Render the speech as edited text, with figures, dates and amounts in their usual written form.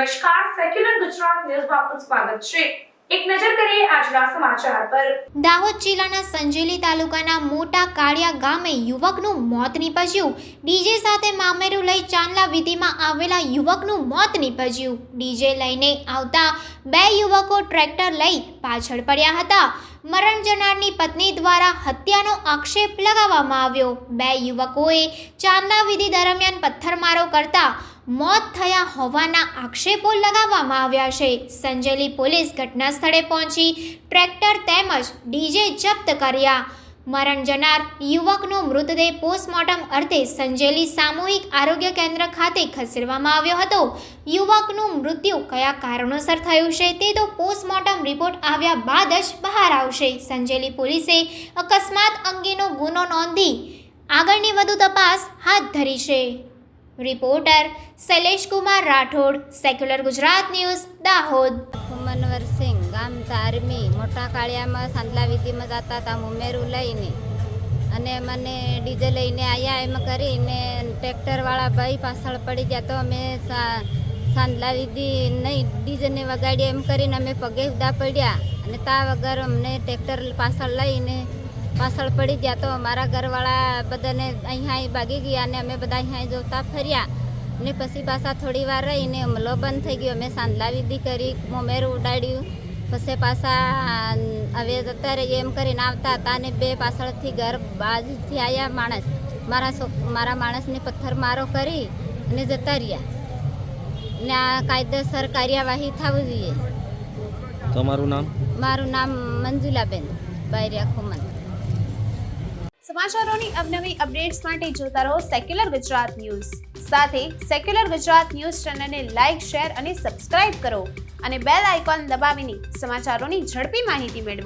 નમસ્કાર, સેક્યુલર ગુજરાત ન્યૂઝમાં આપનું સ્વાગત છે. એક નજર કરીએ આજના સમાચાર પર. દાહોદ જિલ્લાના સંજેલી તાલુકાના મોટા કાળિયા ગામે યુવકનું મોત નીપજ્યું. ડીજે સાથે મામેરું લઈ ચાંદલા વીથીમાં આવેલા યુવકનું મોત નીપજ્યું. ડીજે લઈને આવતા બે યુવકો ટ્રેક્ટર લઈ પાછળ પડ્યા હતા. મરણ જનારની પત્ની દ્વારા હત્યાનો આક્ષેપ લગાવવામાં આવ્યો. બે યુવકોએ ચાંદલા વીથી દરમિયાન પથ્થરમારો કરતા મોત થયા હોવાના આક્ષેપો લગાવવામાં આવ્યા છે. સંજેલી પોલીસ ઘટના સ્થળે પહોંચી ટ્રેક્ટર તેમજ ડીજે જપ્ત કર્યા. મરણ જનાર યુવકનો મૃતદેહ પોસ્ટમોર્ટમ અર્થે સંજેલી સામૂહિક આરોગ્ય કેન્દ્ર ખાતે ખસેડવામાં આવ્યો હતો. યુવકનું મૃત્યુ કયા કારણોસર થયું છે તે તો પોસ્ટમોર્ટમ રિપોર્ટ આવ્યા બાદ જ બહાર આવશે. સંજેલી પોલીસે અકસ્માત અંગેનો ગુનો નોંધી આગળની વધુ તપાસ હાથ ધરી છે. Reporter Shailesh Kumar Rathod, secular Gujarat news, Dahod. હુમનવરસિંહ ગામ ધાર્મી મોટા કાળિયામાં સાંદલા વીથીમાં જતા હતા મુમેરું લઈને, અને મને ડીજે લઈને આવ્યા. એમ કરીને ટ્રેક્ટરવાળા ભાઈ પાછળ પડી ગયા તો અમે સાંદલા વીથી નહીં ડીજેને વગાડ્યા. એમ કરીને અમે પગે ઉદા પડ્યા અને તા વગર અમને ટ્રેક્ટર પાછળ લઈને પાછળ પડી ગયા. તો મારા ઘરવાળા બધાને અહીંયા ભાગી ગયા અને અમે બધા અહીંયા જોતા ફર્યા. ને પછી પાછા થોડી વાર રહીને અમલો બંધ થઈ ગયો. અમે સાંદલા વિધિ કરી, મોમેરું ઉડાડ્યું. પછી પાછા હવે જતા રહીએ એમ કરીને આવતા હતા અને બે પાછળથી ઘર બાજુથી આવ્યા માણસ. મારા માણસને પથ્થરમારો કરી અને જતા રહ્યા. ને આ કાયદેસર કાર્યવાહી થવી જોઈએ. તમારું નામ? મારું નામ મંજુલાબેન બાયરિયા ખુમન. સમાચારોની અવનવી અપડેટ્સ માટે જોતા રહો સેક્યુલર ગુજરાત ન્યૂઝ. સાથે સેક્યુલર ગુજરાત ન્યૂઝ ચેનલને લાઇક, શેર અને સબસ્ક્રાઇબ કરો અને બેલ આઇકોન દબાવીને સમાચારોની ઝડપી માહિતી મેળવો.